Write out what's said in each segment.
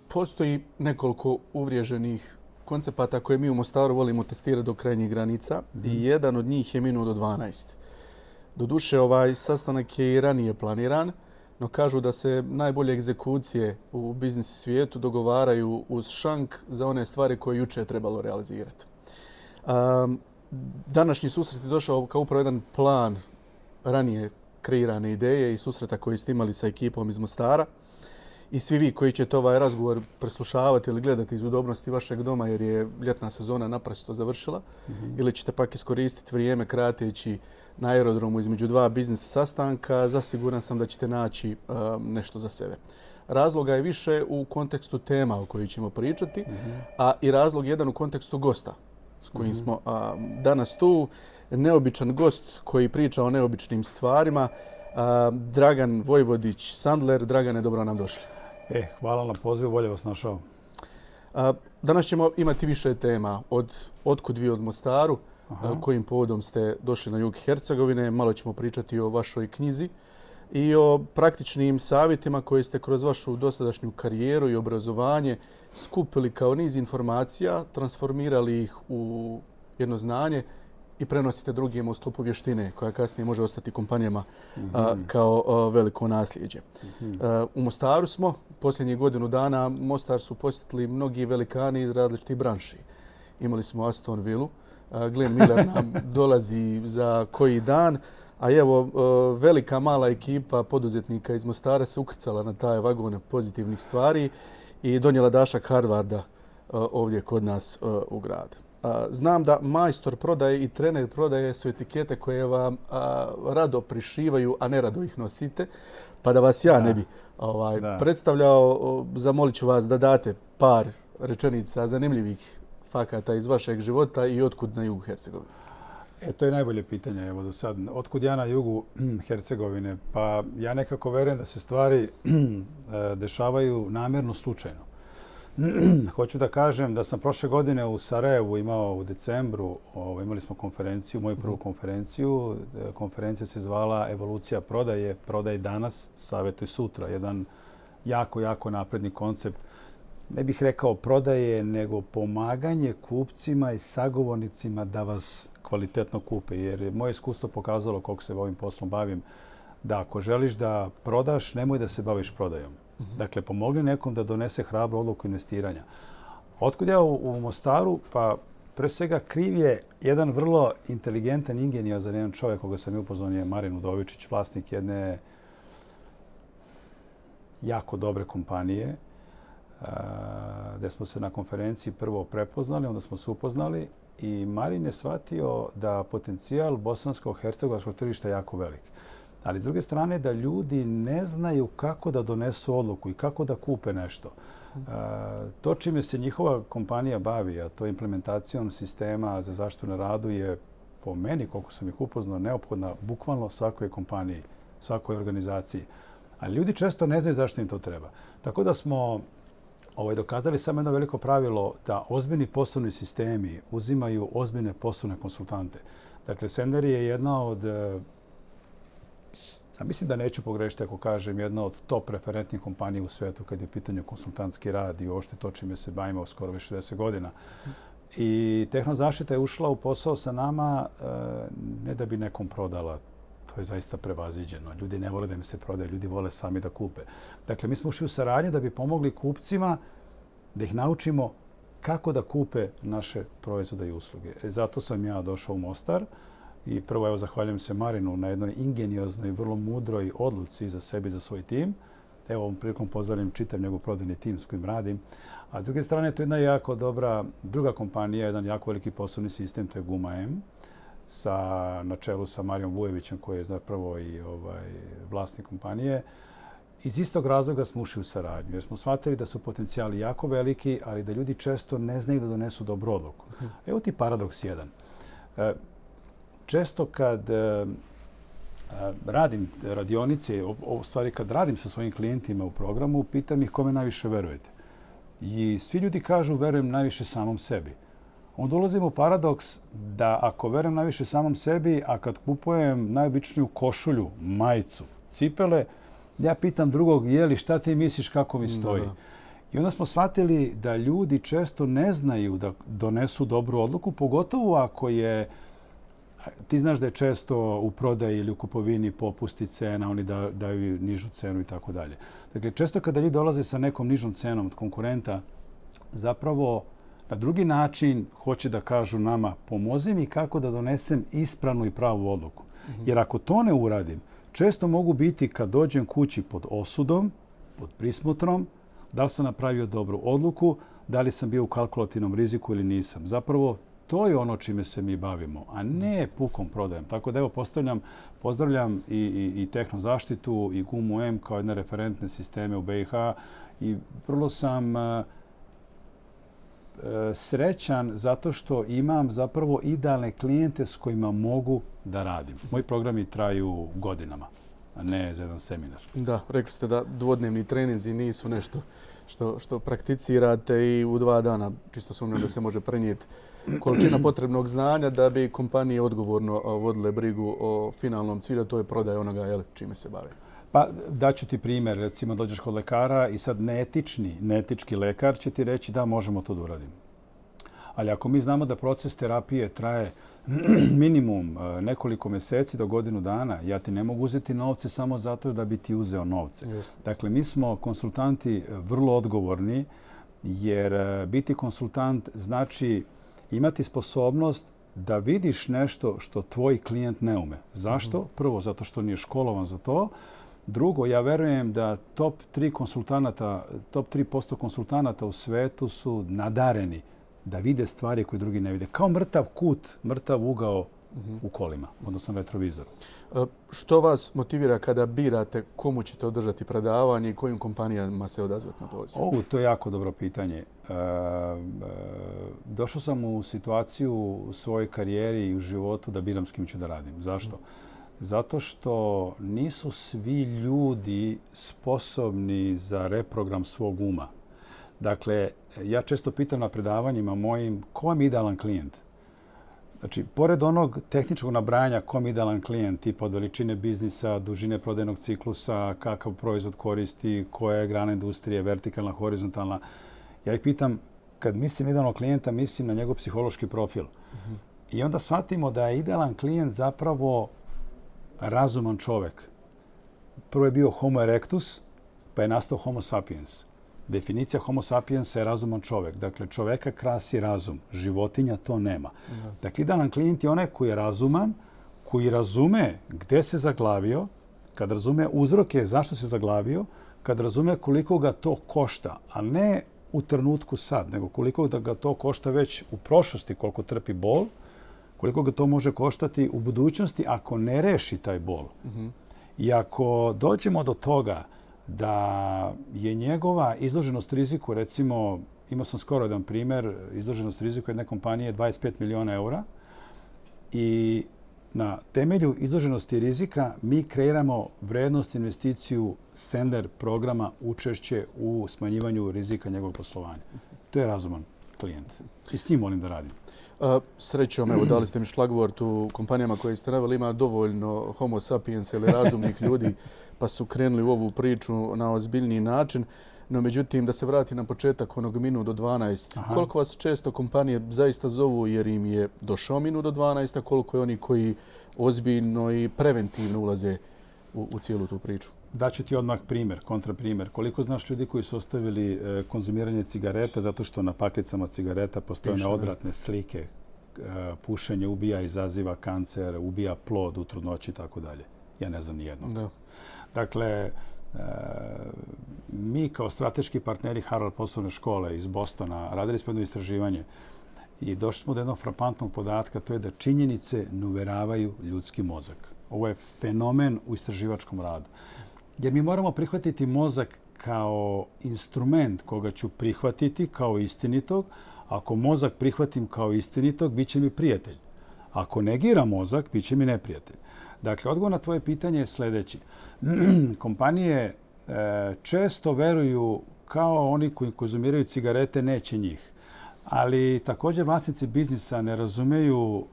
Postoji nekoliko uvriježenih koncepata koje mi u Mostaru volimo testirati do krajnjih granica i jedan od njih je minut do 12. Doduše, ovaj sastanak je i ranije planiran, no kažu da se najbolje egzekucije u biznis svijetu dogovaraju uz šank za one stvari koje juče je trebalo realizirati. Današnji susret je došao kao upravo jedan plan ranije kreirane ideje i susreta koji ste imali sa ekipom iz Mostara. I svi vi koji ćete ovaj razgovor preslušavati ili gledati iz udobnosti vašeg doma jer je ljetna sezona naprosto završila, ili ćete pak iskoristiti vrijeme krateći na aerodromu između dva biznis sastanka, zasiguran sam da ćete naći nešto za sebe. Razloga je više u kontekstu tema o kojoj ćemo pričati, a i razlog jedan u kontekstu gosta s kojim smo danas tu. Neobičan gost koji priča o neobičnim stvarima, Dragan Vojvodić Sandler. Dragane, dobro nam došli. Hvala na pozivu, bolje vas našao. Danas ćemo imati više tema. Otkud vi od Mostaru, kojim povodom ste došli na jug Hercegovine. Malo ćemo pričati o vašoj knjizi i o praktičnim savjetima koje ste kroz vašu dosadašnju karijeru i obrazovanje skupili kao niz informacija, transformirali ih u jedno znanje i prenosite drugima u sklopu vještine koja kasnije može ostati kompanijama kao veliko nasljeđe. U Mostaru smo posljednjih godinu dana. Mostar su posjetili mnogi velikani iz različitih branši. Imali smo Aston Villu, Glenn Miller nam dolazi za koji dan, a evo velika mala ekipa poduzetnika iz Mostara se ukrcala na taj vagon pozitivnih stvari i donijela dašak Harvarda ovdje kod nas u grad. Znam da majstor prodaje i trener prodaje su etikete koje vam rado prišivaju, a ne rado ih nosite. Pa da vas ja ne bi predstavljao, zamolit ću vas da date par rečenica zanimljivih fakata iz vašeg života i otkud na jugu Hercegovine. To je najbolje pitanje evo do sad. Otkud ja na jugu Hercegovine? Pa ja nekako verujem da se stvari dešavaju namjerno slučajno. Hoću da kažem da sam prošle godine u Sarajevu imao u decembru, imali smo konferenciju, moju prvu konferenciju. Konferencija se zvala Evolucija prodaje, prodaj danas, savjetuj sutra. Jedan jako napredni koncept. Ne bih rekao prodaje, nego pomaganje kupcima i sagovornicima da vas kvalitetno kupe. Jer je moje iskustvo pokazalo, koliko se ovim poslom bavim, da ako želiš da prodaš, nemoj da se baviš prodajom. Dakle, pomogni nekom da donese hrabru odluku investiranja. Otkud ja u Mostaru? Pa, pre svega, kriv je jedan vrlo inteligentan, ingeniozan jedan čovjek koga sam upoznao, je Marin Udovičić, vlasnik jedne jako dobre kompanije, gdje smo se na konferenciji prvo prepoznali, onda smo se upoznali i Marin je shvatio da potencijal bosansko-hercegovačkog tržišta je jako velik. Ali s druge strane da ljudi ne znaju kako da donesu odluku i kako da kupe nešto. To čime se njihova kompanija bavi, a to je implementacijom sistema za zaštitu na radu, je po meni, koliko sam ih upoznao, neophodna bukvalno svakoj kompaniji, svakoj organizaciji. Ali ljudi često ne znaju zašto im to treba. Tako da smo dokazali samo jedno veliko pravilo da ozbiljni poslovni sistemi uzimaju ozbiljne poslovne konsultante. Dakle, Sender je jedna od mislim da neću pogrešiti ako kažem jedna od top referentnih kompanija u svijetu kad je u pitanju konsultantski rad i uopšte to čime se bavimo skoro već 60 godina. I Tehnozaštita je ušla u posao sa nama ne da bi nekom prodala. To je zaista prevaziđeno. Ljudi ne vole da im se prodaje, ljudi vole sami da kupe. Dakle, mi smo ušli u saradnju da bi pomogli kupcima da ih naučimo kako da kupe naše proizvode i usluge. Zato sam ja došao u Mostar. I prvo, evo, zahvaljujem se Marinu na jednoj ingenioznoj, vrlo mudroj odluci za sebe i za svoj tim. Evo, ovom prilikom pozdravljam čitav njegov prodajni tim s kojim radim. A s druge strane, to je jedna jako dobra druga kompanija, jedan jako veliki poslovni sistem, to je Guma M, na čelu sa Marijom Vujevićem, koji je zapravo i vlasnik kompanije. Iz istog razloga smo ušli u saradnju, jer smo shvatili da su potencijali jako veliki, ali da ljudi često ne znaju da donesu dobru odluku. Evo ti paradoks jedan. Često kad radim radionice, u stvari kad radim sa svojim klijentima u programu, pitam ih kome najviše verujete. I svi ljudi kažu verujem najviše samom sebi. Onda dolazimo u paradoks da ako verujem najviše samom sebi, a kad kupujem najobičniju košulju, majicu, cipele, ja pitam drugog, šta ti misliš kako mi stoji? I onda smo shvatili da ljudi često ne znaju da donesu dobru odluku, pogotovo ako je, ti znaš da je često u prodaji ili u kupovini popusti cena, oni daju nižu cenu i tako dalje. Dakle, često kada ljudi dolaze sa nekom nižom cenom od konkurenta, zapravo na drugi način hoće da kažu nama pomozi mi kako da donesem ispravnu i pravu odluku. Jer ako to ne uradim, često mogu biti kad dođem kući pod osudom, pod prismotrom, da li sam napravio dobru odluku, da li sam bio u kalkulativnom riziku ili nisam. Zapravo, to je ono čime se mi bavimo, a ne pukom prodajem. Tako da evo pozdravljam i Tehnozaštitu i Gumu M kao jedne referentne sisteme u BiH i vrlo sam srećan zato što imam zapravo idealne klijente s kojima mogu da radim. Moji programi traju godinama, a ne za jedan seminar. Da, rekli ste da dvodnevni treninzi nisu nešto što prakticirate i u 2 dana čisto sumnjam da se može prenijeti količina potrebnog znanja da bi kompanije odgovorno vodile brigu o finalnom cilju, to je prodaja onoga čime se bave. Pa daću ti primjer, recimo dođeš kod lekara i sad neetički lekar će ti reći da možemo to da uradimo. Ali ako mi znamo da proces terapije traje minimum nekoliko mjeseci do godinu dana, ja ti ne mogu uzeti novce samo zato da bi ti uzeo novce. Dakle, mi smo konsultanti vrlo odgovorni jer biti konsultant znači imati sposobnost da vidiš nešto što tvoj klijent ne ume. Zašto? Prvo, zato što nije školovan za to. Drugo, ja verujem da top 3% konsultanata u svetu su nadareni da vide stvari koje drugi ne vide. Kao mrtav kut, mrtav ugao u kolima, odnosno retrovizoru. Što vas motivira kada birate komu ćete održati predavanje i kojim kompanijama se odazvati na poziv? To je jako dobro pitanje. Došao sam u situaciju u svojoj karijeri i u životu da biram s kim ću da radim. Zašto? Zato što nisu svi ljudi sposobni za reprogram svog uma. Dakle, ja često pitam na predavanjima mojim ko vam je idealan klijent? Znači, pored onog tehničkog nabrajanja kom je idealan klijent, tipa od veličine biznisa, dužine prodajnog ciklusa, kakav proizvod koristi, koja je grana industrije, vertikalna, horizontalna, ja ih pitam, kad mislim idealnog klijenta, mislim na njegov psihološki profil. I onda shvatimo da je idealan klijent zapravo razuman čovjek. Prvo je bio Homo erectus, pa je nastao Homo sapiens. Definicija Homo sapiensa je razuman čovjek. Dakle, čovjeka krasi razum. Životinja to nema. Dakle, idealan klijent je onaj koji je razuman, koji razume gdje se zaglavio, kad razume uzroke zašto se zaglavio, kad razume koliko ga to košta, a ne u trenutku sad, nego koliko da ga to košta već u prošlosti, koliko trpi bol, koliko ga to može koštati u budućnosti ako ne reši taj bol. I ako dođemo do toga da je njegova izloženost riziku, recimo, imao sam skoro jedan primjer, izloženost riziku jedne kompanije 25 miliona eura i na temelju izloženosti rizika mi kreiramo vrednost investiciju Sender programa učešće u smanjivanju rizika njegovog poslovanja. To je razuman klijent i s njim volim da radim. Srećom, evo, dali ste mi šlagvort u kompanijama koje ste naveli, ima dovoljno homo sapiens ili razumnih ljudi, pa su krenuli u ovu priču na ozbiljniji način. No, međutim, da se vrati na početak onog minut do 12. Aha. Koliko vas često kompanije zaista zovu jer im je došao minut do 12, a koliko je oni koji ozbiljno i preventivno ulaze u cijelu tu priču? Daću ti odmah primjer, kontraprimjer. Koliko znaš ljudi koji su ostavili konzumiranje cigareta zato što na paklicama cigareta postoje odvratne slike. Pušenje ubija, izaziva kancer, ubija plod u trudnoći i tako dalje. Ja ne znam nijednog. Da. Dakle, mi kao strateški partneri Harvard poslovne škole iz Bostona radili smo jedno istraživanje i došli smo do jednog frapantnog podatka, to je da činjenice ne uveravaju ljudski mozak. Ovo je fenomen u istraživačkom radu. Jer mi moramo prihvatiti mozak kao instrument koga ću prihvatiti kao istinitog. Ako mozak prihvatim kao istinitog, bit će mi prijatelj. Ako negiram mozak, bit će mi neprijatelj. Dakle, odgovor na tvoje pitanje je sljedeći. Kompanije često veruju kao oni koji konzumiraju cigarete, neće njih. Ali također vlasnici biznisa ne razumeju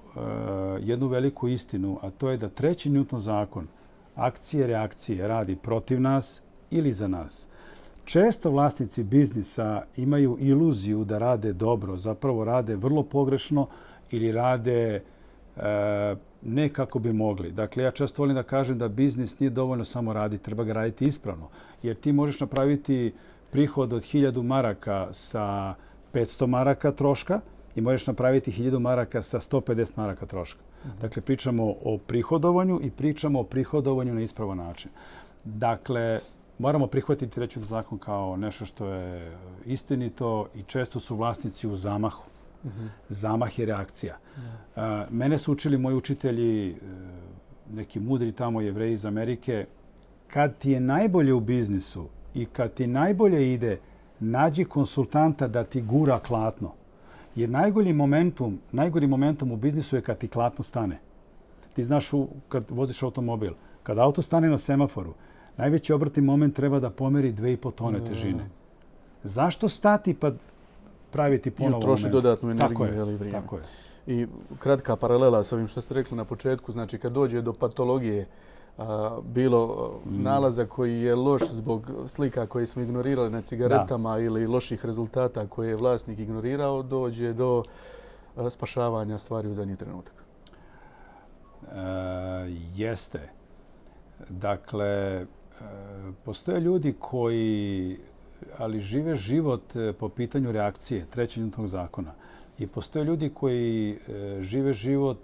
jednu veliku istinu, a to je da treći Newton zakon akcije, reakcije radi protiv nas ili za nas. često vlasnici biznisa imaju iluziju da rade dobro, zapravo rade vrlo pogrešno ili rade ne kako bi mogli. Dakle, ja često volim da kažem da biznis nije dovoljno samo raditi, treba ga raditi ispravno. Jer ti možeš napraviti prihod od 1000 maraka sa 500 maraka troška i možeš napraviti 1000 maraka sa 150 maraka troška. Dakle, pričamo o prihodovanju i pričamo o prihodovanju na ispravan način. Dakle, moramo prihvatiti reći da zakon kao nešto što je istinito i često su vlasnici u zamahu. Zamah je reakcija. Mene su učili moji učitelji, neki mudri tamo Jevreji iz Amerike, kad ti je najbolje u biznisu i kad ti najbolje ide, nađi konsultanta da ti gura klatno. Jer najgori momentum u biznisu je kad ti klatno stane. Ti znaš kad voziš automobil, kad auto stane na semaforu, najveći obrtni moment treba da pomeri 2,5 tone težine. Zašto stati pa praviti ponovo moment? I utroši dodatnu energiju ili vrijeme. Tako je. I kratka paralela sa ovim što ste rekli na početku, znači kad dođe do patologije, bilo nalaza koji je loš zbog slika koje smo ignorirali na cigaretama ili loših rezultata koje je vlasnik ignorirao, dođe do spašavanja stvari u zadnji trenutak. Jeste. Dakle, postoje ljudi koji žive život po pitanju reakcije, 3. Newtonovog zakona. I postoje ljudi koji žive život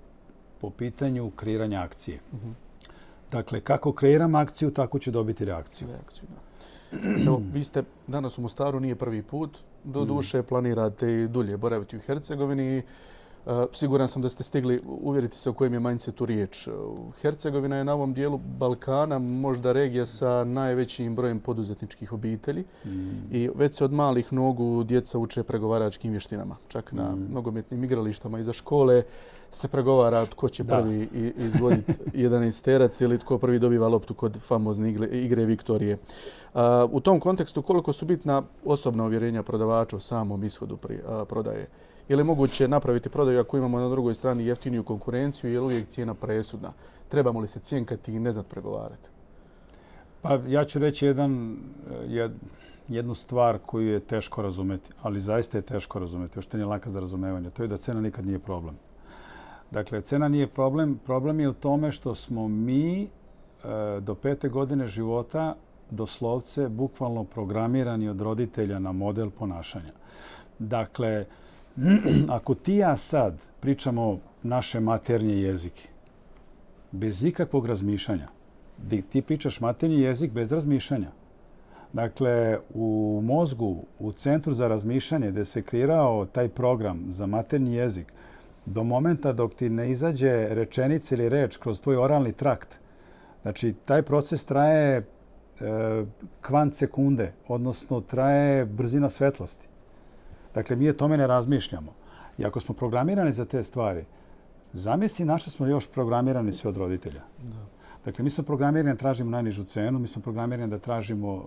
po pitanju kreiranja akcije. Dakle, kako kreiram akciju, tako ću dobiti reakciju. Evo, vi ste danas u Mostaru, nije prvi put. Do duše planirate i dulje boraviti u Hercegovini. Siguran sam da ste stigli uvjeriti se o kojem je mindsetu riječ. Hercegovina je na ovom dijelu Balkana možda regija sa najvećim brojem poduzetničkih obitelji i već se od malih nogu djeca uče pregovaračkim vještinama. Čak na nogometnim igralištama iza škole se pregovara tko će prvi izvoditi 11-terac ili tko prvi dobiva loptu kod famozne igre Viktorije. U tom kontekstu koliko su bitna osobna uvjerenja prodavača u samom ishodu prodaje? Je li moguće napraviti prodaju ako imamo na drugoj strani jeftiniju konkurenciju, je li uvijek cijena presudna? Trebamo li se cjenkati i ne znat pregovarati? Pa ja ću reći jednu stvar koju je teško razumeti, ali zaista je teško razumeti, još to nije laka za razumevanje. To je da cena nikad nije problem. Dakle, cena nije problem. Problem je u tome što smo mi do 5. godine života doslovce bukvalno programirani od roditelja na model ponašanja. Dakle, ako ti ja sad pričamo naše maternje jezike, bez ikakvog razmišljanja, ti pričaš maternji jezik bez razmišljanja. Dakle, u mozgu, u centru za razmišljanje gdje se kreirao taj program za maternji jezik, do momenta dok ti ne izađe rečenica ili reč kroz tvoj oralni trakt, znači taj proces traje kvant sekunde, odnosno traje brzina svetlosti. Dakle, mi o tome ne razmišljamo. I ako smo programirani za te stvari, zamisli na što smo još programirani sve od roditelja. Dakle, mi smo programirani da tražimo najnižu cenu, mi smo programirani da tražimo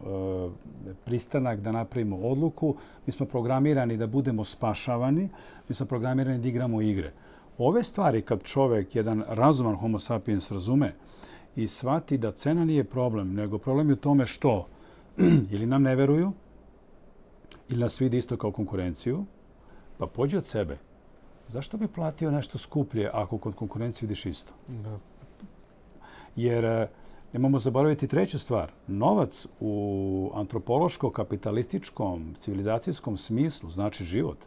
pristanak, da napravimo odluku, mi smo programirani da budemo spašavani, mi smo programirani da igramo igre. Ove stvari kad čovjek, jedan razuman homo sapiens razume i shvati da cena nije problem, nego problem je u tome što ili nam ne veruju, ili nas vidi isto kao konkurenciju, pa pođi od sebe. Zašto bi platio nešto skuplje ako kod konkurencije vidiš isto? Da. Jer nemamo zaboraviti treću stvar. Novac u antropološko-kapitalističkom, civilizacijskom smislu znači život.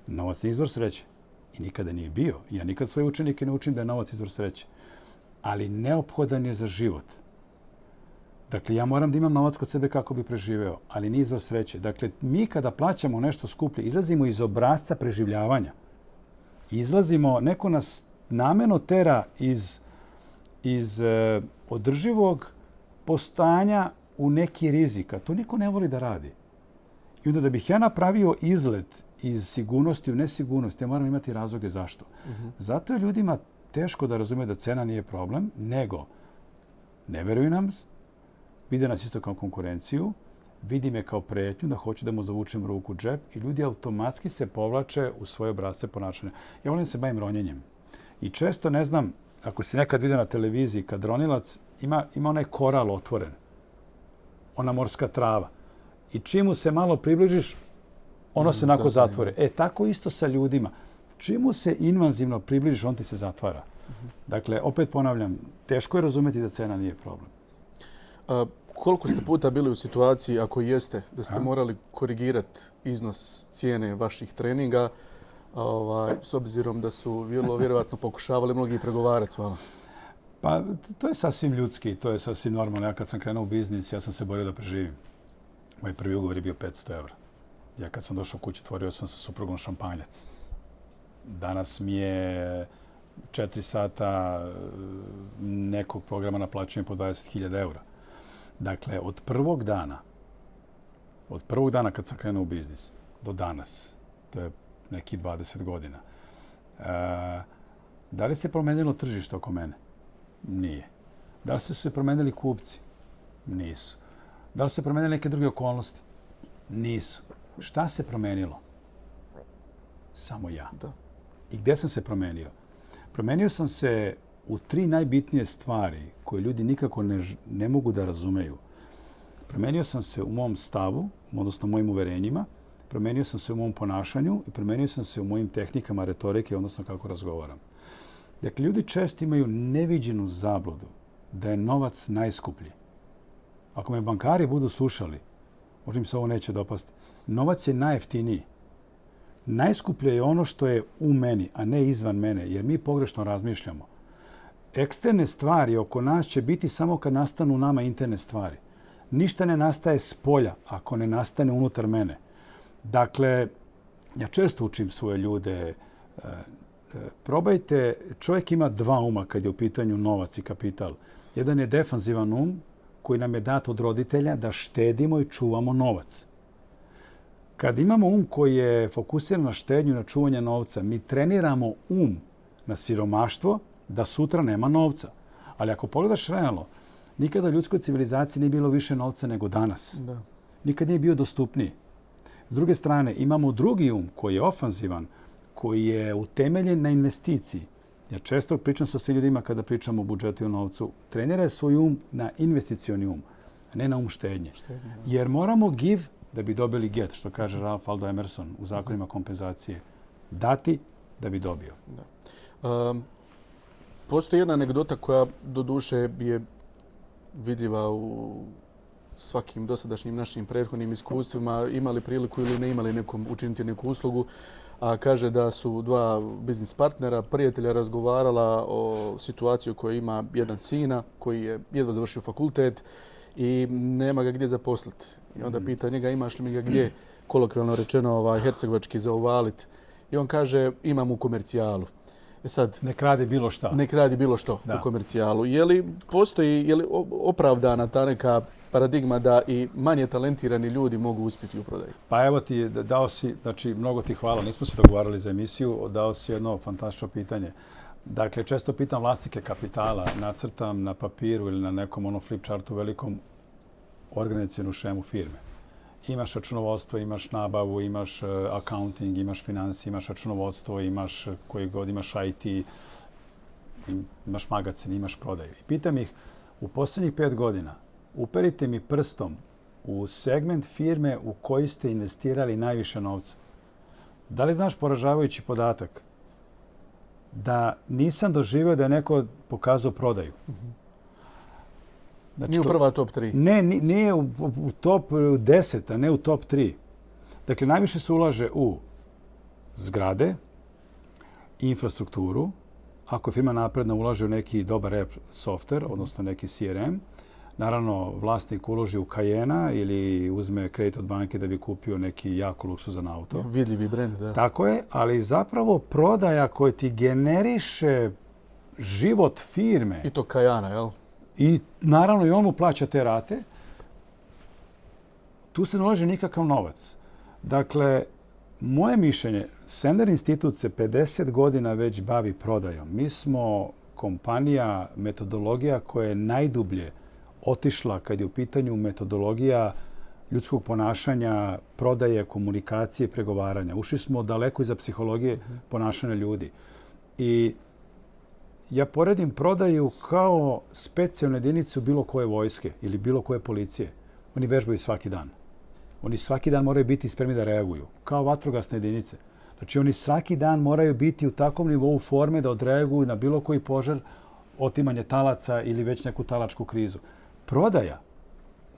Novac je izvor sreće. I nikada nije bio. Ja nikad svoje učenike ne učim da je novac izvor sreće. Ali neophodan je za život. Dakle, ja moram da imam novac kod sebe kako bi preživeo, ali nije izvor sreće. Dakle, mi kada plaćamo nešto skuplje, izlazimo iz obrasca preživljavanja. Izlazimo, neko nas namjerno tera iz održivog postojanja u neki rizik. A to niko ne voli da radi. I onda da bih ja napravio izlet iz sigurnosti u nesigurnost, ja moram imati razloge zašto. Zato je ljudima teško da razume da cena nije problem, nego ne veruju nam, vide nas isto kao konkurenciju, vidi me kao pretnju da hoću da mu zavučem ruku u džep i ljudi automatski se povlače u svoje obrasce ponašanja. Ja volim se bavim ronjenjem. I često, ne znam, ako si nekad vidio na televiziji, kad ronilac ima onaj koral otvoren, ona morska trava. i čim mu se malo približiš, ono se onako zatvore. Tako isto sa ljudima. Čim mu se invazivno približiš, on ti se zatvara. Dakle, opet ponavljam, teško je razumjeti da cena nije problem. Koliko ste puta bili u situaciji, ako jeste, da ste morali korigirati iznos cijene vaših treninga, s obzirom da su vjerovatno pokušavali mnogi pregovarati s vama? Pa, to je sasvim ljudski, to je sasvim normalno. Ja kad sam krenuo u biznis, ja sam se borio da preživim. Moj prvi ugovor je bio 500 €. Ja kad sam došao kući, otvorio sam sa suprugom šampanjac. Danas mi je 4 sata nekog programa naplaćujem po 20.000 €. Dakle, od prvog dana kad sam krenuo u biznis do danas, to je nekih 20 godina, da li se promenilo tržište oko mene? Nije. Da li su se promenili kupci? Nisu. Da li su se promenili neke druge okolnosti? Nisu. Šta se promenilo? Samo ja. Da. I gdje sam se promenio? Promenio sam se u 3 najbitnije stvari koje ljudi nikako ne mogu da razumeju. Promenio sam se u mom stavu, odnosno mojim uverenjima, promenio sam se u mom ponašanju i promenio sam se u mojim tehnikama retorike, odnosno kako razgovaram. Dakle, ljudi često imaju neviđenu zabludu da je novac najskuplji. Ako me bankari budu slušali, možda im se ovo neće dopasti, novac je najjeftiniji. Najskuplje je ono što je u meni, a ne izvan mene, jer mi pogrešno razmišljamo. Eksterne stvari oko nas će biti samo kad nastanu u nama interne stvari. Ništa ne nastaje s polja ako ne nastane unutar mene. Dakle, ja često učim svoje ljude, probajte, čovjek ima 2 uma kad je u pitanju novac i kapital. Jedan je defanzivan um koji nam je dat od roditelja da štedimo i čuvamo novac. Kad imamo um koji je fokusiran na štednju i na čuvanje novca, mi treniramo um na siromaštvo da sutra nema novca. Ali ako pogledaš realno, nikada u ljudskoj civilizaciji nije bilo više novca nego danas. Da. Nikad nije bio dostupniji. S druge strane, imamo drugi um koji je ofanzivan, koji je utemeljen na investiciji. Ja često pričam sa svim ljudima kada pričamo o budžetu i o novcu. Treniraj svoj um na investicioni um, a ne na um štednje. Jer moramo give da bi dobili get, što kaže Ralph Waldo Emerson u zakonima kompenzacije. Dati da bi dobio. Da. Postoji jedna anegdota koja doduše je vidljiva u svakim dosadašnjim našim prethodnim iskustvima, imali priliku ili ne imali nekom učiniti neku uslugu, a kaže da su 2 biznis partnera, prijatelja razgovarala o situaciji u kojoj ima jedan sina koji je jedva završio fakultet i nema ga gdje zaposliti. I onda pita njega imaš li mi ga gdje, kolokvijalno rečeno hercegovački zauvalit. I on kaže imam u komercijalu. Sad, nek radi bilo šta. Nek radi bilo što u komercijalu. Je li opravdana ta neka paradigma da i manje talentirani ljudi mogu uspjeti u prodaji? Pa evo ti, dao si, znači mnogo ti hvala, nismo se dogovarali za emisiju, dao si jedno fantastično pitanje. Dakle, često pitam vlasnike kapitala, nacrtam na papiru ili na nekom flip chartu velikom organizacijonu šemu firme. Imaš računovodstvo, imaš nabavu, imaš accounting, imaš financije, imaš računovodstvo, imaš koji god, imaš IT, imaš magazin, imaš prodaju. I pitam ih, u posljednjih 5 godina, uperite mi prstom u segment firme u koji ste investirali najviše novca. Da li znaš poražavajući podatak da nisam doživio da je neko pokazao prodaju? Znači, nije u prva top 3? Ne, nije u top 10, a ne u top 3. Dakle, najviše se ulaže u zgrade, infrastrukturu. Ako je firma napredna, ulaže u neki dobar app software, odnosno neki CRM. Naravno, vlasnik uloži u Cayena ili uzme kredit od banke da bi kupio neki jako luksuzan auto. Vidljivi brend, da. Tako je, ali zapravo prodaja koja ti generiše život firme. I to Cayena, jel? I naravno i on mu plaća te rate. Tu se ne ulaže nikakav novac. Dakle, moje mišljenje, Sender institut se 50 godina već bavi prodajom. Mi smo kompanija, metodologija koja je najdublje otišla kad je u pitanju metodologija ljudskog ponašanja, prodaje, komunikacije, pregovaranja. Ušli smo daleko iza psihologije ponašanja ljudi. I ja poredim prodaju kao specijalnu jedinicu bilo koje vojske ili bilo koje policije. Oni vežbaju svaki dan. Oni svaki dan moraju biti spremni da reaguju, kao vatrogasne jedinice. Znači oni svaki dan moraju biti u takvom nivou forme da odreaguju na bilo koji požar, otimanje talaca ili već neku talačku krizu. Prodaja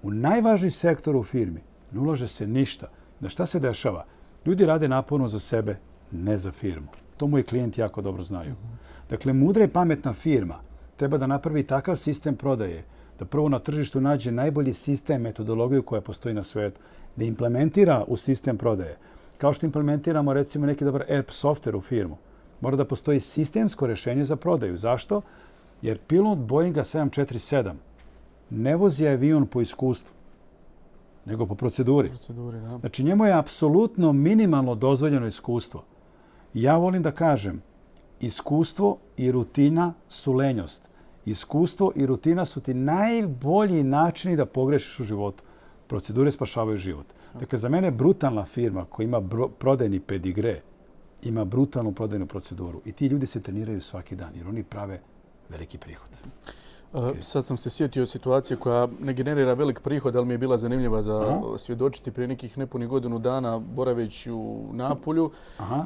u najvažniji sektor u firmi ne ulaže se ništa. Da šta se dešava? Ljudi rade naporno za sebe, ne za firmu. To moji klijenti jako dobro znaju. Dakle, mudra i pametna firma treba da napravi takav sistem prodaje, da prvo na tržištu nađe najbolji sistem, metodologiju koja postoji na svijetu, da implementira u sistem prodaje. Kao što implementiramo recimo neki dobar ERP software u firmu. Mora da postoji sistemsko rješenje za prodaju. Zašto? Jer pilot Boeinga 747 ne vozi avion po iskustvu, nego po proceduri. Da. Znači njemu je apsolutno minimalno dozvoljeno iskustvo. Ja volim da kažem, iskustvo i rutina su lenjost. Iskustvo i rutina su ti najbolji načini da pogrešiš u životu. Procedure spašavaju život. Dakle, za mene brutalna firma koja ima prodajni pedigre, ima brutalnu prodajnu proceduru. I ti ljudi se treniraju svaki dan jer oni prave veliki prihod. Sad sam se sjetio situacije koja ne generira velik prihod, ali mi je bila zanimljiva za svjedočiti. Prije nekih nepunih godinu dana, boraveći u Napulju,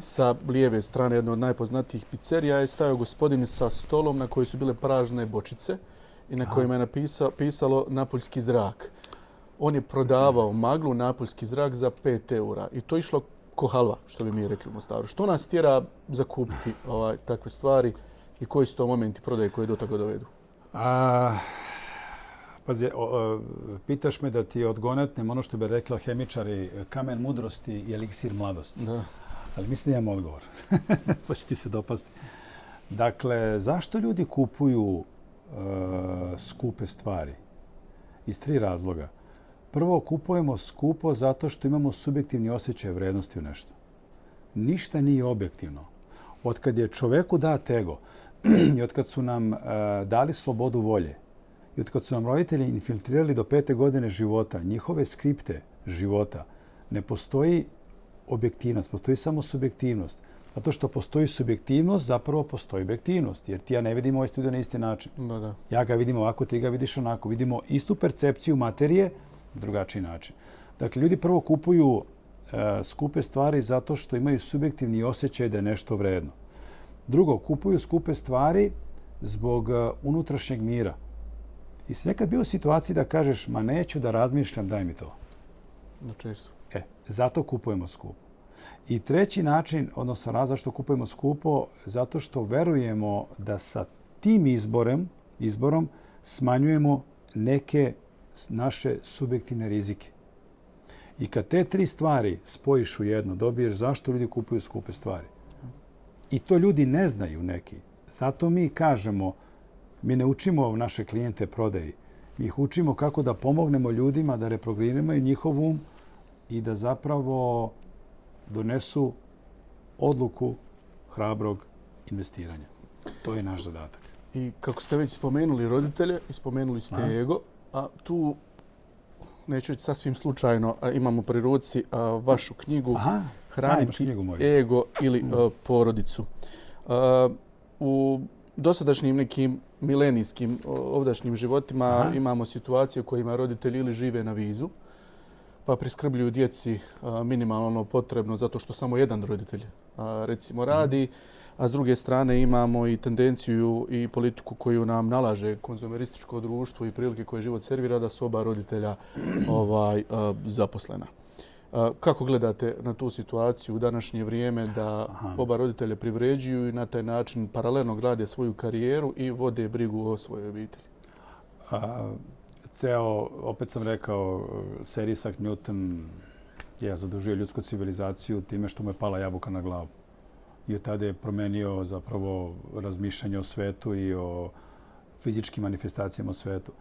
sa lijeve strane jedne od najpoznatijih pizzerija je stajao gospodin sa stolom na kojoj su bile pražne bočice i na kojima je pisalo napuljski zrak. On je prodavao maglu, napuljski zrak za 5 eura i to je išlo ko halva, što bi mi rekli u Mostaru. Što nas tjera zakupiti takve stvari i koji su to momenti prodaje koje do toga dovedu? Pazi, pitaš me da ti odgonetnem ono što bi rekla hemičari, kamen mudrosti i eliksir mladosti. Da. Ali mislim da imam odgovor. Pa će ti se dopasti. Dakle, zašto ljudi kupuju skupe stvari? Iz 3 razloga. Prvo, kupujemo skupo zato što imamo subjektivni osjećaj vrednosti u nešto. Ništa nije objektivno. Otkad je čoveku dat ego i otkad su nam dali slobodu volje i otkad su nam roditelji infiltrirali do 5. godine života, njihove skripte života, ne postoji objektivnost, postoji samo subjektivnost. Zato što postoji subjektivnost, zapravo postoji objektivnost. Jer ti ja ne vidimo ovaj studio na isti način. Da. Ja ga vidim ovako, ti ga vidiš onako. Vidimo istu percepciju materije na drugačiji način. Dakle, ljudi prvo kupuju skupe stvari zato što imaju subjektivni osjećaj da je nešto vredno. Drugo, kupuju skupe stvari zbog unutrašnjeg mira. I si nekad bio u situaciji da kažeš, ma neću da razmišljam, daj mi to. No, često. Zato kupujemo skupo. I treći način, odnosno razlog zašto kupujemo skupo, zato što verujemo da sa tim izborom smanjujemo neke naše subjektivne rizike. I kad te 3 stvari spojiš u jedno, dobiješ zašto ljudi kupuju skupe stvari. I to ljudi ne znaju neki. Zato mi kažemo, mi ne učimo naše klijente prodaji. Mi ih učimo kako da pomognemo ljudima da reprogramiraju njihov um i da zapravo donesu odluku hrabrog investiranja. To je naš zadatak. I kako ste već spomenuli roditelje i spomenuli ste ego, a tu neću reći sasvim slučajno, imamo pri ruci vašu knjigu Hraniti ego ili porodicu. U dosadašnjim nekim milenijskim ovdašnjim životima imamo situacije u kojima roditelji ili žive na vizu, pa priskrbljuju djeci minimalno ono potrebno zato što samo jedan roditelj recimo radi, a s druge strane imamo i tendenciju i politiku koju nam nalaže konzumerističko društvo i prilike koje život servira da su oba roditelja zaposlena. Kako gledate na tu situaciju u današnje vrijeme da oba roditelja privređuju i na taj način paralelno grade svoju karijeru i vode brigu o svojoj obitelji? Opet sam rekao, Sir Isaac Newton je zadužio ljudsku civilizaciju time što mu je pala jabuka na glavu. I od tada je promenio zapravo razmišljanje o svetu i o fizičkim manifestacijama o svetu.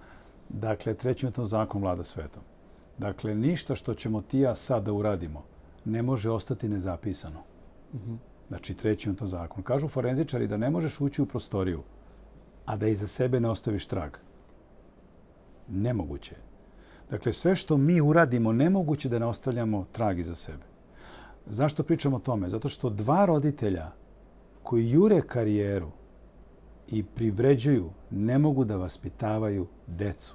Dakle, treći Newton zakon vlada svetom. Dakle, ništa što ćemo ti ja sad da uradimo ne može ostati nezapisano. Znači, treći Newton zakon. Kažu forenzičari da ne možeš ući u prostoriju, a da iza sebe ne ostaviš trag. Nemoguće je. Dakle, sve što mi uradimo, nemoguće da ne ostavljamo trag iza sebe. Zašto pričamo o tome? Zato što 2 roditelja koji jure karijeru i privređuju ne mogu da vaspitavaju decu.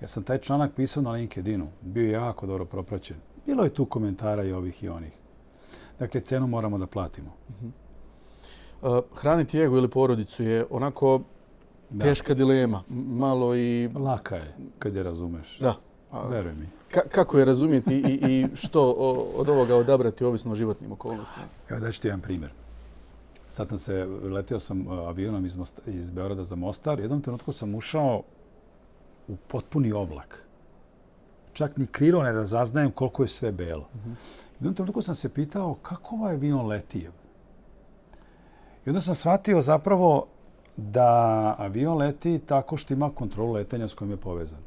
Ja sam taj članak pisao na LinkedInu. Bio je jako dobro propraćen. Bilo je tu komentara i ovih i onih. Dakle, cenu moramo da platimo. Hraniti ego ili porodicu je onako teška dilema. Malo i... Laka je, kad je razumeš. Da. Veruj mi. Kako je razumjeti i što od ovoga odabrati ovisno o životnim okolnostima? Evo daću ti jedan primjer. Sad letio sam avionom iz Beograda za Mostar. Jednom trenutku sam ušao u potpuni oblak. Čak ni krilo ne razaznajem koliko je sve belo. Jednom trenutku sam se pitao kako ovaj avion leti. I onda sam shvatio zapravo da avion leti tako što ima kontrolu letenja s kojim je povezan.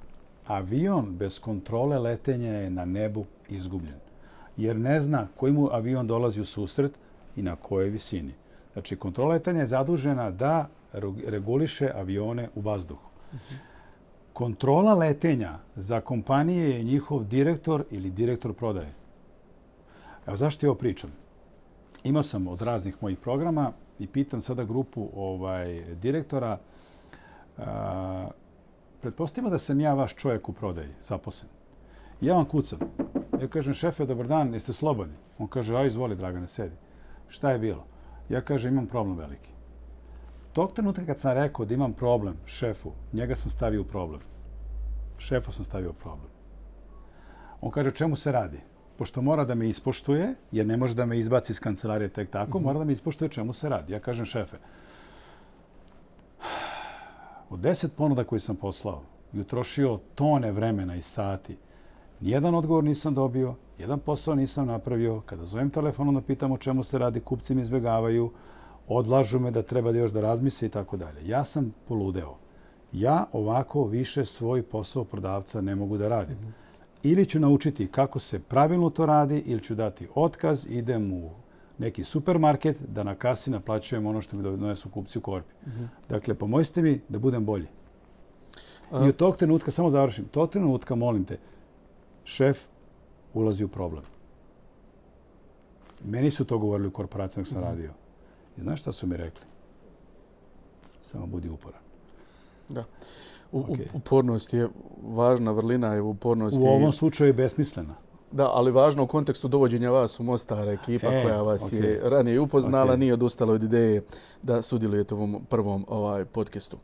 Avion bez kontrole letenja je na nebu izgubljen. Jer ne zna koji mu avion dolazi u susret i na kojoj visini. Znači, kontrola letenja je zadužena da reguliše avione u vazduhu. Kontrola letenja za kompanije je njihov direktor ili direktor prodaje. Evo zašto ti ovo pričam? Imao sam od raznih mojih programa i pitam sada grupu direktora. Pretpostavimo da sam ja vaš čovjek u prodaji, zaposlen. Ja vam kucam. Ja kažem, šefe, dobar dan, jeste slobodni? On kaže, aj izvoli, Dragane, sedi. Šta je bilo? Ja kažem, imam problem veliki. Tog trenutka kad sam rekao da imam problem šefu, njega sam stavio u problem. Šefa sam stavio u problem. On kaže, o čemu se radi? Pošto mora da me ispoštuje, jer ne može da me izbaci iz kancelarije tek tako, mora da me ispoštuje čemu se radi. Ja kažem, šefe, od 10 ponuda koji sam poslao i utrošio tone vremena i sati, nijedan odgovor nisam dobio, jedan posao nisam napravio. Kada zovem telefonom da pitam o čemu se radi, kupci mi izbjegavaju, odlažu me da treba da još da razmisle i tako dalje. Ja sam poludeo. Ja ovako više svoj posao prodavca ne mogu da radim. Ili ću naučiti kako se pravilno to radi, ili ću dati otkaz, idem u neki supermarket da na kasi naplaćujem ono što mi donesu kupci u korpi. Dakle, pomozite mi da budem bolji. I od tog trenutka, samo završim, tog trenutka, molim te, šef ulazi u problem. Meni su to govorili u korporaciji dok sam radio. I znaš šta su mi rekli? Samo budi uporan. Da. Upornost je važna vrlina. U ovom slučaju je besmislena. Da, ali važno u kontekstu dovođenja vas u Mostar, ekipa koja vas je ranije upoznala, nije odustala od ideje da sudjelujete u ovom prvom podcastu.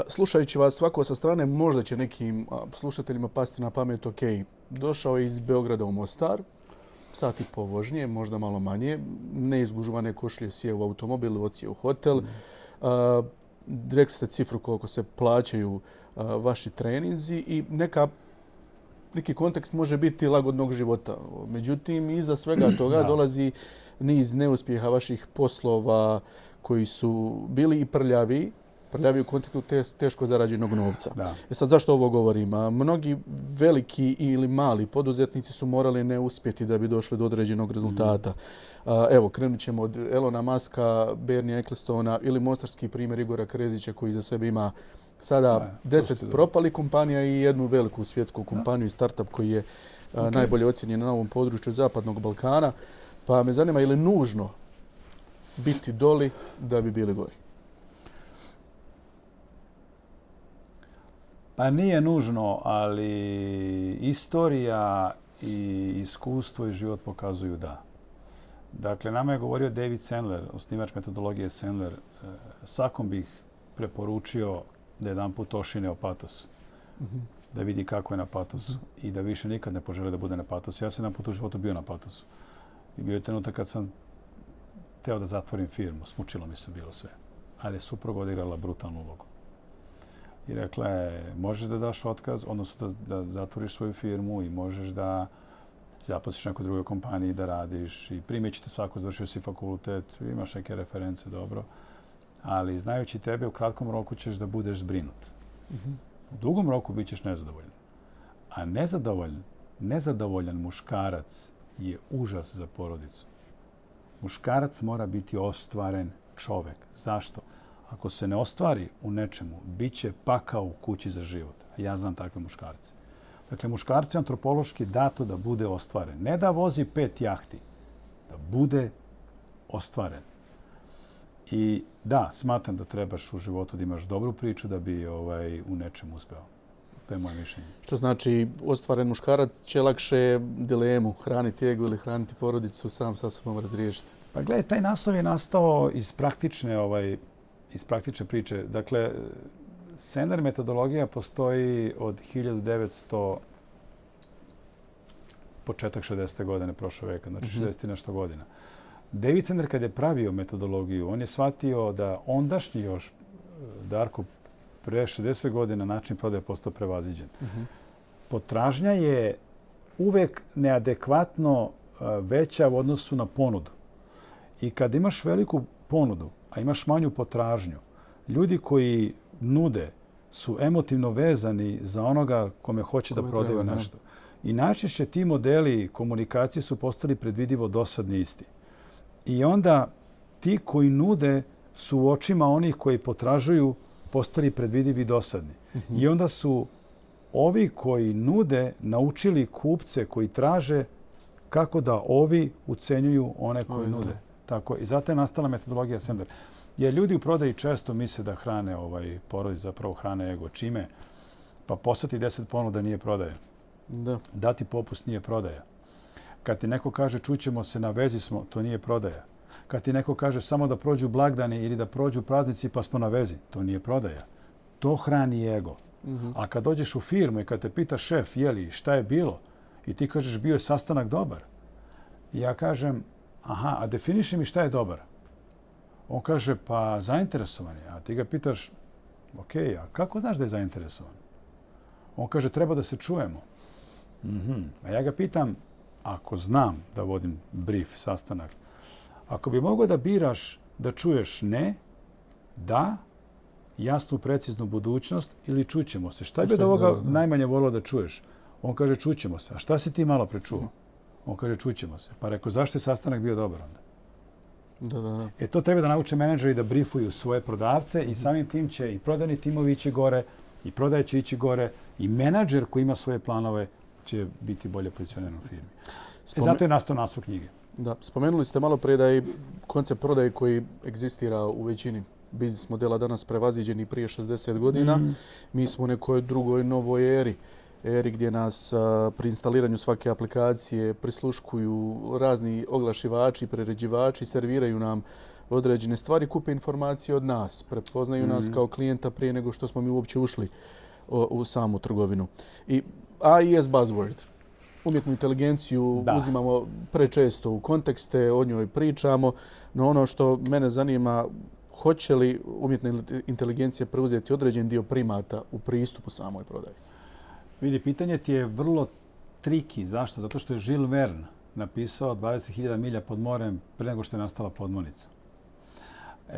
Slušajući vas svako sa strane, možda će nekim slušateljima pasti na pamet, došao je iz Beograda u Mostar, sat i po vožnje, možda malo manje, neizgužvane košlje, sjeo u automobil, odsjeo u hotel. Rekli ste cifru koliko se plaćaju vaši treninzi i neki kontekst može biti lagodnog života. Međutim, iza svega toga dolazi niz neuspjeha vaših poslova koji su bili i prljavi u kontekstu teško zarađenog novca. Sad, zašto ovo govorim? Mnogi veliki ili mali poduzetnici su morali ne uspjeti da bi došli do određenog rezultata. Evo, krenut ćemo od Elona Muska, Bernie Ecclestona ili mostarski primjer Igora Krezića koji za sebe ima sada 10 propalih kompanija i jednu veliku svjetsku kompaniju i startup koji je najbolje ocjenjen na ovom području Zapadnog Balkana. Pa me zanima, je li nužno biti doli da bi bili gori? Pa nije nužno, ali istorija i iskustvo i život pokazuju da. Dakle, nama je govorio David Sandler, osnivač metodologije Sandler. Svakom bih preporučio da jedan put ošine o patos. Da vidi kako je na patosu i da više nikad ne poželi da bude na patosu. Ja sam jedan put u životu bio na patosu. I bio je trenutak kad sam teo da zatvorim firmu. Smučilo mi se bilo sve. Ali je supruga odigrala brutalnu ulogu. I rekla je, možeš da daš otkaz, odnosno da zatvoriš svoju firmu i možeš da zaposliš nekoj drugoj kompaniji da radiš i primit ćete svako, završio si fakultet, imaš neke reference, dobro. Ali znajući tebe, u kratkom roku ćeš da budeš zbrinut. U dugom roku bit ćeš nezadovoljan. A nezadovoljan muškarac je užas za porodicu. Muškarac mora biti ostvaren čovek. Zašto? Ako se ne ostvari u nečemu, bit će pakao u kući za život. A ja znam takve muškarce. Dakle, muškarci antropološki dato da bude ostvaren. Ne da vozi 5 jahti, da bude ostvaren. I da, smatram da trebaš u životu da imaš dobru priču da bi u nečemu uspeo. To je moje mišljenje. Što znači, ostvaren muškarac će lakše dilemu hraniti ego ili hraniti porodicu sam sa sobom razriješiti. Pa gledaj, taj naslov je nastao iz praktične priče. Dakle, Sender metodologija postoji od 1900, početak 60. godine prošlog veka, znači 60 i nešto godina. David Sender kad je pravio metodologiju, on je shvatio da ondašnji još Darko pre 60 godina način prodaje postao prevaziđen. Potražnja je uvek neadekvatno veća u odnosu na ponudu. I kad imaš veliku ponudu, a imaš manju potražnju, ljudi koji nude su emotivno vezani za onoga kome hoće da prodaju nešto. I najčešće ti modeli komunikacije su postali predvidivo dosadni isti. I onda ti koji nude su u očima onih koji potražuju postali predvidivi i dosadni. I onda su ovi koji nude naučili kupce koji traže kako da ovi ucenjuju one koji nude. Tako, i zato je nastala metodologija Sender. Jer ljudi u prodaji često misle da hrane porodicu, zapravo hrane ego. Čime? Pa poslati 10 ponuda nije prodaja. Da. Dati popust nije prodaja. Kad ti neko kaže čućemo se, na vezi smo, to nije prodaja. Kad ti neko kaže samo da prođu blagdani ili da prođu praznici pa smo na vezi, to nije prodaja. To hrani ego. A kad dođeš u firmu i kad te pita šef, jeli, šta je bilo? I ti kažeš bio je sastanak dobar. Ja kažem, aha, a definiši mi šta je dobar. On kaže, pa zainteresovan je. A ti ga pitaš, ok, a kako znaš da je zainteresovan? On kaže, treba da se čujemo. A ja ga pitam, ako znam da vodim brief, sastanak, ako bi mogao da biraš da čuješ ne, da, jasnu, preciznu budućnost ili čućemo se. Šta bi od ovoga najmanje volio da čuješ? On kaže, čućemo se. A šta si ti malo prečuo? On kaže, čućemo se. Pa rekao, zašto je sastanak bio dobar onda? Da. To treba da nauče menadžeri da briefuju svoje prodavce i samim tim će i prodajni timovi ići gore, i prodaje će ići gore, i menadžer koji ima svoje planove će biti bolje pozicioniran u firmi. Zato je nastao naslov knjige. Da, spomenuli ste malo prije da je koncept prodaje koji egzistira u većini biznis modela danas prevaziđen i prije 60 godina. Mi smo u nekoj drugoj novoj eri gdje nas pri instaliranju svake aplikacije prisluškuju razni oglašivači, priređivači, serviraju nam određene stvari, kupe informacije od nas, prepoznaju nas kao klijenta prije nego što smo mi uopće ušli u samu trgovinu. I AI is buzzword. Umjetnu inteligenciju uzimamo prečesto u kontekste, o njoj pričamo, no ono što mene zanima, hoće li umjetna inteligencija preuzeti određen dio primata u pristupu samoj prodaji? Vidi, pitanje ti je vrlo triki. Zašto? Zato što je Jules Verne napisao 20.000 milja pod morem pre nego što je nastala podmornica.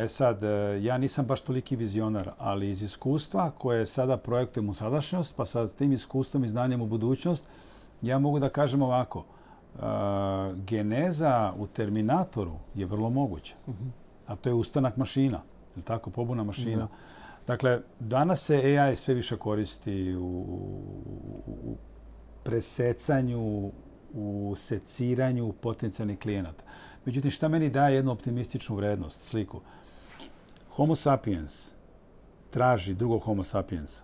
Sad, ja nisam baš toliki vizionar, ali iz iskustva koje sada projektujem u sadašnjost, pa sad s tim iskustvom i znanjem u budućnost, ja mogu da kažem ovako. Geneza u Terminatoru je vrlo moguća. A to je ustanak mašina. Je li tako? Pobuna mašina. Dakle, danas se AI sve više koristi u presecanju, u seciranju potencijalnih klijenata. Međutim, šta meni daje jednu optimističnu vrednost, sliku? Homo sapiens traži drugog Homo sapiensa.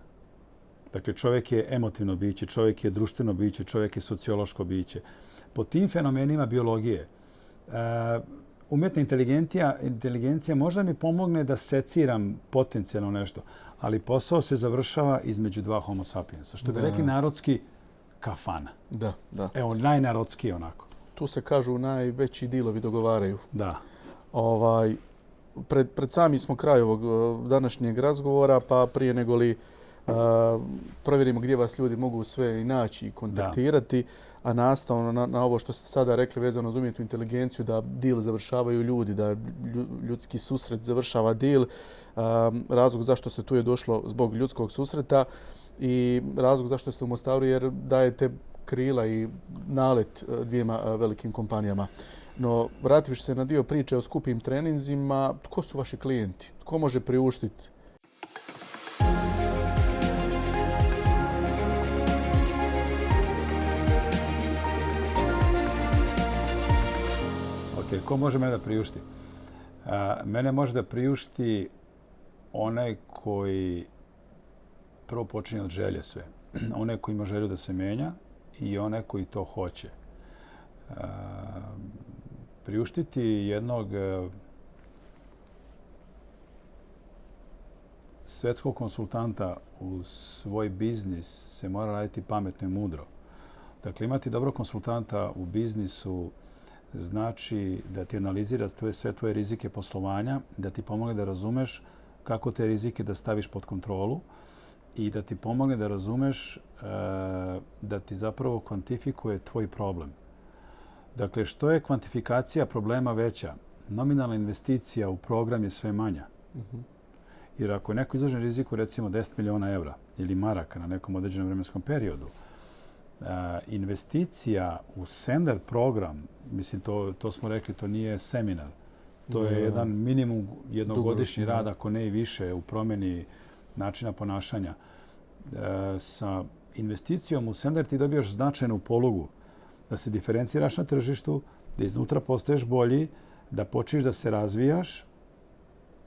Dakle, čovjek je emotivno biće, čovjek je društveno biće, čovjek je sociološko biće. Po tim fenomenima biologije, umjetna inteligencija možda mi pomogne da seciram potencijalno nešto, ali posao se završava između dva Homo sapiensa. Što bi rekli narodski, kafana. Da. Evo, najnarodskiji onako. Tu se kažu najveći dilovi dogovaraju. Da. Pred sami smo kraj ovog današnjeg razgovora, pa prije nego li provjerimo gdje vas ljudi mogu sve i naći i kontaktirati, a nastavno na ovo što ste sada rekli vezano za umjetnu inteligenciju, da deal završavaju ljudi, da ljudski susret završava deal. Razlog zašto se tu je došlo zbog ljudskog susreta i razlog zašto ste u Mostaru jer dajete krila i nalet dvijema velikim kompanijama. No, vrativši se na dio priče o skupim treninzima, tko su vaši klijenti? Tko može priuštiti? Ko može mene da priušti? Mene može da priušti onaj koji prvo počinje od želje sve. one koji ima želju da se menja i one koji to hoće. Priuštiti jednog svetskog konsultanta u svoj biznis se mora raditi pametno i mudro. Dakle, imati dobro konsultanta u biznisu znači da ti analizira sve tvoje rizike poslovanja, da ti pomogne da razumeš kako te rizike da staviš pod kontrolu i da ti pomogne da razumeš da ti zapravo kvantifikuje tvoj problem. Dakle, što je kvantifikacija problema veća? Nominalna investicija u program je sve manja. Jer ako je neko izložen riziku recimo 10 miliona evra ili maraka na nekom određenom vremenskom periodu, investicija u standard program, mislim to smo rekli, to nije seminar. To je jedan minimum jednogodišnji rad, ako ne i više, u promjeni načina ponašanja. Sa investicijom u standard ti dobijaš značajnu polugu da se diferenciraš na tržištu, da iznutra postaješ bolji, da počneš da se razvijaš,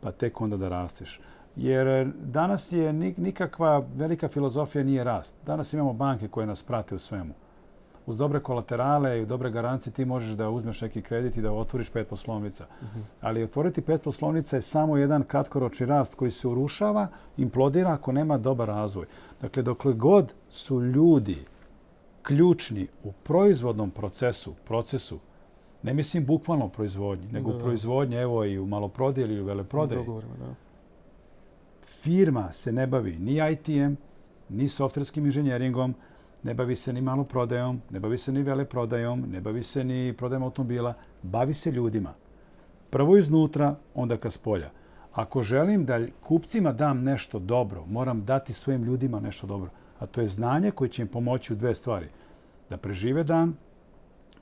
pa tek onda da rasteš. Jer danas je nikakva velika filozofija nije rast. Danas imamo banke koje nas prate u svemu. Uz dobre kolaterale i dobre garancije ti možeš da uzmeš neki kredit i da otvoriš 5 poslovnica. Ali otvoriti 5 poslovnica je samo jedan kratkoročni rast koji se urušava, implodira ako nema dobar razvoj. Dakle, dokle god su ljudi ključni u proizvodnom procesu, ne mislim bukvalno u proizvodnji, nego u proizvodnji, evo i u maloprodaji ili u veleprodaji. Firma se ne bavi ni IT-em, ni softverskim inženjeringom, ne bavi se ni maloprodajom, ne bavi se ni veleprodajom, ne bavi se ni prodajom automobila, bavi se ljudima. Prvo iznutra, onda ka spolja. Ako želim da kupcima dam nešto dobro, moram dati svojim ljudima nešto dobro. A to je znanje koje će im pomoći u dve stvari. Da prežive dan,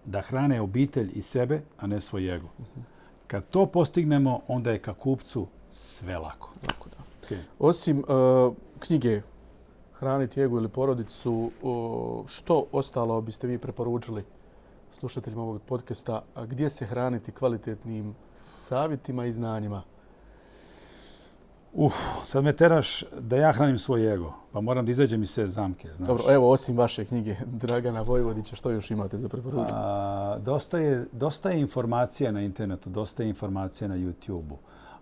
da hrane obitelj i sebe, a ne svoj ego. Kad to postignemo, onda je ka kupcu sve lako. Okay. Osim knjige Hraniti ego ili porodicu, što ostalo biste vi preporučili slušateljima ovog podcasta, a gdje se hraniti kvalitetnim savjetima i znanjima? Sad me teraš da ja hranim svoj ego, pa moram da izađem iz sve zamke. Znaš. Dobro, evo, osim vaše knjige Dragana Vojvodića, što još imate za preporučiti? Dosta je informacija na internetu, dosta je informacija na YouTube-u,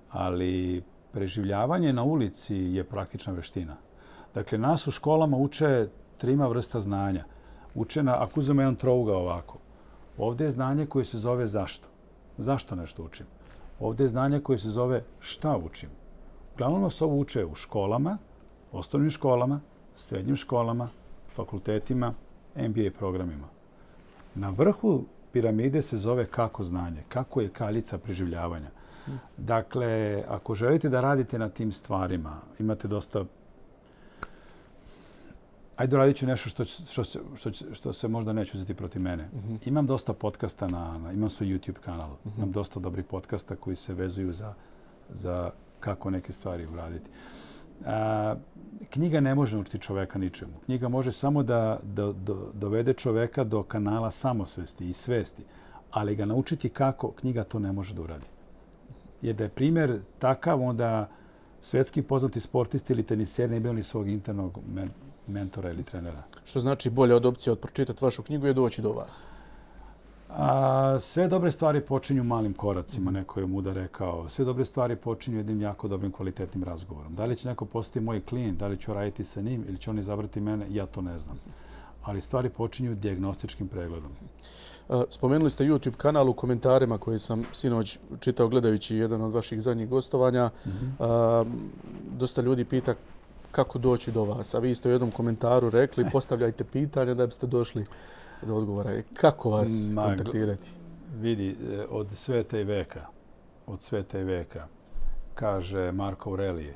ali preživljavanje na ulici je praktična veština. Dakle, nas u školama uče 3 vrsta znanja. Ako uzmemo jedan trougao ovako, ovdje je znanje koje se zove zašto. Zašto nešto učim? Ovdje je znanje koje se zove šta učim. Uglavnom nas ovo uče u školama, osnovnim školama, srednjim školama, fakultetima, MBA programima. Na vrhu piramide se zove kako znanje, kako je kaljica preživljavanja. Dakle, ako želite da radite na tim stvarima, imate dosta... Ajde, radit ću nešto što se možda neće uzeti protiv mene. Imam dosta podcasta, imam svoj YouTube kanal. Imam dosta dobrih podcasta koji se vezuju za kako neke stvari uraditi. Knjiga ne može naučiti čoveka ničemu. Knjiga može samo da dovede čoveka do kanala samosvesti i svesti, ali ga naučiti kako, knjiga to ne može da uradi. Jer da je primjer takav, onda svetski poznati sportisti ili teniseri ne bi imali svog internog mentora ili trenera. Što znači bolje od opcije od pročitati vašu knjigu je doći do vas? Sve dobre stvari počinju malim koracima, neko je muda rekao. Sve dobre stvari počinju jednim jako dobrim kvalitetnim razgovorom. Da li će neko postati moj klijent, da li ću raditi sa njim ili će on izabrati mene, ja to ne znam. Ali stvari počinju dijagnostičkim pregledom. Spomenuli ste YouTube kanal u komentarima koje sam sinoć čitao gledajući jedan od vaših zadnjih gostovanja. Dosta ljudi pita kako doći do vas, a vi ste u jednom komentaru rekli postavljajte pitanja da biste došli do odgovora. Kako vas kontaktirati? Vidi, od sveta i veka, kaže Marko Aurelije,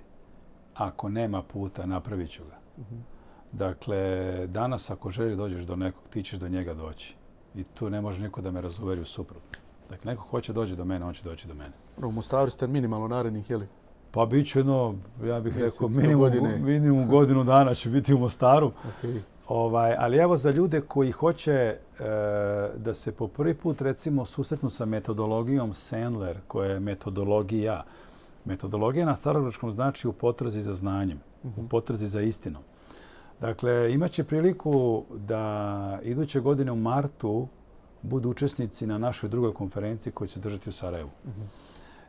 ako nema puta, napravit ću ga. Dakle, danas ako želiš dođeš do nekog, ti ćeš do njega doći. I tu ne može niko da me razuveri u suprotno. Dakle, neko hoće doći do mene, on će doći do mene. U Mostaru ste minimalno narednih, je li? Pa bit ću ja bih rekao, minimum godinu dana ću biti u Mostaru. Ali evo za ljude koji hoće da se po prvi put recimo susretnu sa metodologijom Sandler, koja je metodologija. Metodologija na starogrčkom znači u potrazi za znanjem, u potrazi za istinom. Dakle, imat će priliku da iduće godine u martu budu učesnici na našoj drugoj konferenciji koja će se držati u Sarajevu.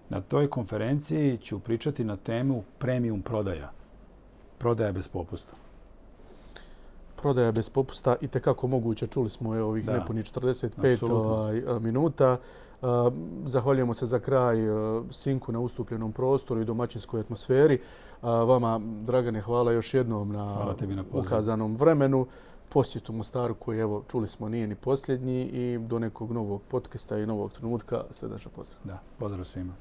Na toj konferenciji ću pričati na temu premium prodaja. Prodaja bez popusta. Prodaja bez popusta i tekako moguće. Čuli smo ovih nepunih 45 minuta. Zahvaljujemo se za kraj Sinku na ustupljenom prostoru i domaćinskoj atmosferi. Vama, Dragane, hvala još jednom na ukazanom vremenu. Posjetu Mostaru koji, evo, čuli smo, nije ni posljednji i do nekog novog podcasta i novog trenutka. Srdačno pozdrav. Da, pozdrav svima.